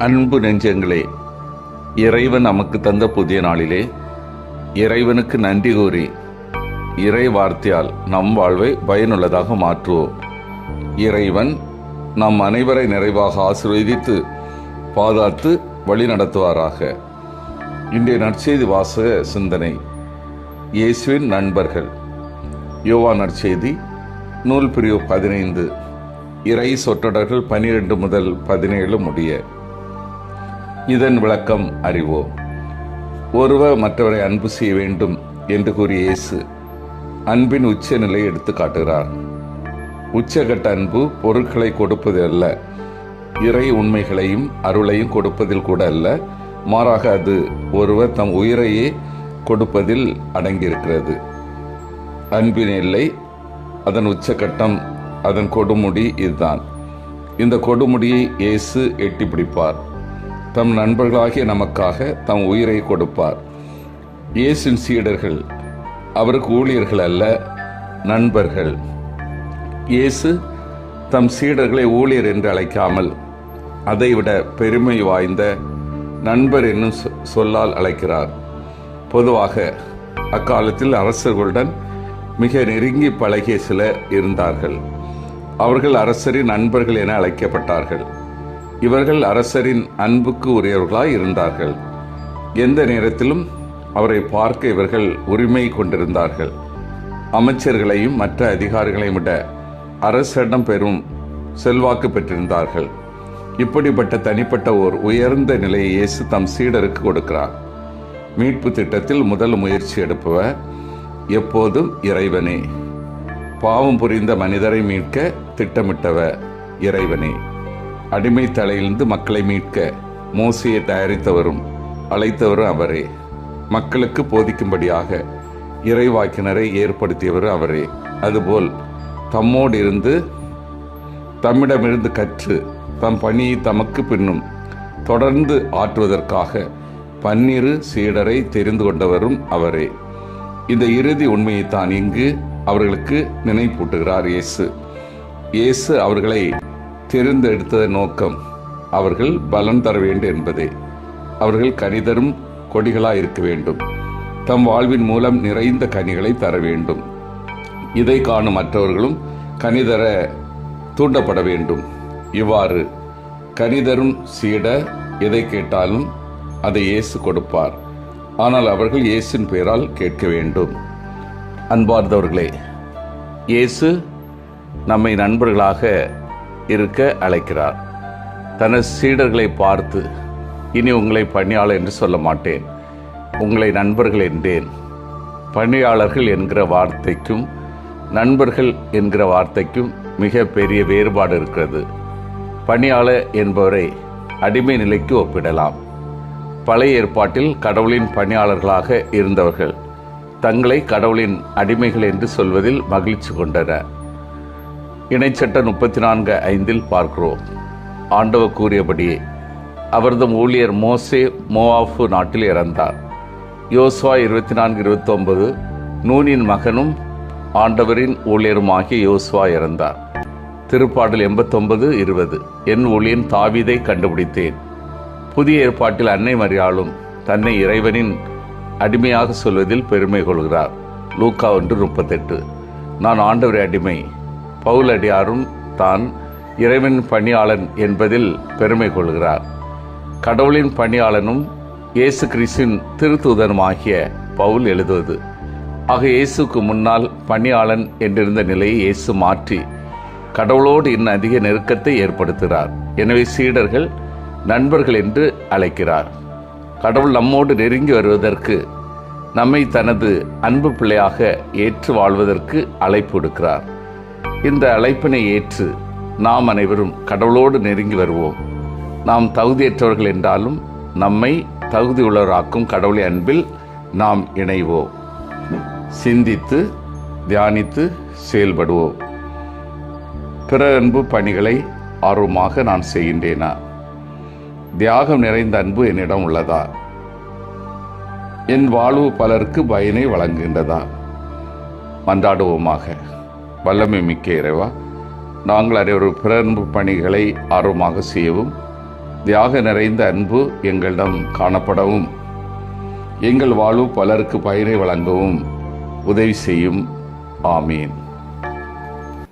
அன்பு நெஞ்சங்களே, இறைவன் நமக்கு தந்த புதிய நாளிலே இறைவனுக்கு நன்றி கூறி இறை வார்த்தையால் நம் வாழ்வை பயனுள்ளதாக மாற்றுவோம். இறைவன் நம் அனைவரை நிறைவாக ஆசீர்வதித்து பாதுகாத்து வழி நடத்துவாராக. இன்றைய நற்செய்தி வாசக சிந்தனை. இயேசுவின் நண்பர்கள். யோவான் நற்செய்தி நூல் பிரிவு 15, இறை சொற்றொடர்கள் 12 முதல் 17 முடிய. இதன் விளக்கம் அறிவோம். ஒருவர் மற்றவரை அன்பு செய்ய வேண்டும் என்று கூறிய இயேசு அன்பின் உச்ச நிலையை எடுத்து காட்டுகிறார். உச்சகட்ட அன்பு பொருட்களை கொடுப்பது அல்ல, இறை உண்மைகளையும் அருளையும் கொடுப்பதில் கூட அல்ல, மாறாக அது ஒருவர் தம் உயிரையே கொடுப்பதில் அடங்கியிருக்கிறது. அன்பின் எல்லை, அதன் உச்சகட்டம், அதன் கொடுமுடி இதுதான். இந்த கொடுமுடியை இயேசு எட்டி பிடிப்பார். தம் நண்பர்களாகிய நமக்காக தம் உயிரை கொடுப்பார். இயேசுவின் சீடர்கள் அவருக்கு ஊழியர்கள் அல்ல, நண்பர்கள். இயேசு தம் சீடர்களை ஊழியர் என்று அழைக்காமல் அதைவிட பெருமை வாய்ந்த நண்பர் என்னும் சொல்லால் அழைக்கிறார். பொதுவாக அக்காலத்தில் அரசர்களுடன் மிக நெருங்கி பழகிய சிலர் இருந்தார்கள். அவர்கள் அரசரின் நண்பர்கள் என அழைக்கப்பட்டார்கள். இவர்கள் அரசரின் அன்புக்கு உரியவர்களாய் இருந்தார்கள். எந்த நேரத்திலும் அவரை பார்க்க இவர்கள் உரிமை கொண்டிருந்தார்கள். அமைச்சர்களையும் மற்ற அதிகாரிகளையும் விட அரசரிடம் பெரும் செல்வாக்கு பெற்றிருந்தார்கள். இப்படிப்பட்ட தனிப்பட்ட ஓர் உயர்ந்த நிலையை இயேசு தம் சீடருக்கு கொடுக்கிறார். மீட்பு திட்டத்தில் முதல் முயற்சி எடுப்பவர் எப்போதும் இறைவனே. பாவம் புரிந்த மனிதரை மீட்க திட்டமிட்டவர் இறைவனே. அடிமை தலையிலிருந்து மக்களை மீட்க மோசையை தயாரித்தவரும் அழைத்தவரும் அவரே. மக்களுக்கு போதிக்கும்படியாக இறைவாக்கினரை ஏற்படுத்தியவர் அவரே. அதுபோல் தம்மோடு இருந்து தம்மிடமிருந்து கற்று தம் பணியை தமக்கு பின்னும் தொடர்ந்து ஆற்றுவதற்காக 12 சீடரை தெரிந்து கொண்டவரும் அவரே. இந்த இறுதி உண்மையைத்தான் இங்கு அவர்களுக்கு நினைப்பூட்டுகிறார் இயேசு. இயேசு அவர்களை தெரிந்தெடுத்ததன் நோக்கம் அவர்கள் பலன் தர வேண்டும் என்பதே. அவர்கள் கனிதரும் கொடிகளாய் இருக்க வேண்டும். தம் வாழ்வின் மூலம் நிறைந்த கனிகளை தர வேண்டும். இதை காணும் மற்றவர்களும் கனிதர தூண்டப்பட வேண்டும். இவ்வாறு கனிதரும் சீடர் எதை கேட்டாலும் அதை இயேசு கொடுப்பார். ஆனால் அவர்கள் இயேசுவின் பெயரால் கேட்க வேண்டும். அன்பார்ந்தவர்களே, இயேசு நம்மை நண்பர்களாக இருக்க அழைக்கிறார். தனது சீடர்களை பார்த்து, இனி உங்களை பணியாளர் என்று சொல்ல மாட்டேன், உங்களை நண்பர்கள் என்றேன். பணியாளர்கள் என்கிற வார்த்தைக்கும் நண்பர்கள் என்கிற வார்த்தைக்கும் மிக பெரிய வேறுபாடு இருக்கிறது. பணியாளர் என்பவரை அடிமை நிலைக்கு ஒப்பிடலாம். பழைய ஏற்பாட்டில் கடவுளின் பணியாளர்களாக இருந்தவர்கள் தங்களை கடவுளின் அடிமைகள் என்று சொல்வதில் மகிழ்ச்சி கொண்டனர். இணைச்சட்ட 34:5 பார்க்கிறோம். ஆண்டவர் கூறியபடியே அவரது ஊழியர் மோசே மோவாபு நாட்டில் இறந்தார். யோசுவா 24:29 நூனின் மகனும் ஆண்டவரின் ஊழியருமாகிய யோசுவா இறந்தார். திருப்பாடல் 89:20 என் ஊழியன் தாவீதை கண்டுபிடித்தேன். புதிய ஏற்பாட்டில் அன்னை மரியாளும் தன்னை இறைவனின் அடிமையாக சொல்வதில் பெருமை கொள்கிறார். லூக்கா 1:38 நான் ஆண்டவரை அடிமை. பவுலடியாரும் தான் இறைவன் பணியாளன் என்பதில் பெருமை கொள்கிறார். கடவுளின் பணியாளனும் இயேசு கிறிஸ்துவின் திருத்தூதனுமாகிய பவுல் எழுதுவது. ஆக இயேசுக்கு முன்னால் பணியாளன் என்றிருந்த நிலையை இயேசு மாற்றி கடவுளோடு இன்னும் அதிக நெருக்கத்தை ஏற்படுத்துகிறார். எனவே சீடர்கள் நண்பர்கள் என்று அழைக்கிறார். கடவுள் நம்மோடு நெருங்கி வருவதற்கு, நம்மை தனது அன்பு பிள்ளையாக ஏற்று வாழ்வதற்கு அழைப்பு விடுக்கிறார். இந்த அழைப்பினை ஏற்று நாம் அனைவரும் கடவுளோடு நெருங்கி வருவோம். நாம் தகுதியற்றவர்கள் என்றாலும் நம்மை தகுதியுள்ளவராக்கும் கடவுளின் அன்பில் நாம் இணைவோம். சிந்தித்து தியானித்து செயல்படுவோம். பிற அன்பு பணிகளை ஆர்வமாக நான் செய்கின்றேனா? தியாகம் நிறைந்த அன்பு என்னிடம் உள்ளதா? என் வாழ்வு பலருக்கு பயனை வழங்குகின்றதா? மன்றாடுவோமாக. வல்லமை மிக்க இறைவா, நாங்கள் அனைவரும் பிற அன்பு பணிகளை ஆர்வமாக செய்யவும் தியாக நிறைந்த அன்பு எங்களிடம் காணப்படவும் எங்கள் வாழ்வு பலருக்கு பயனை வழங்கவும் உதவி செய்யும். ஆமீன்.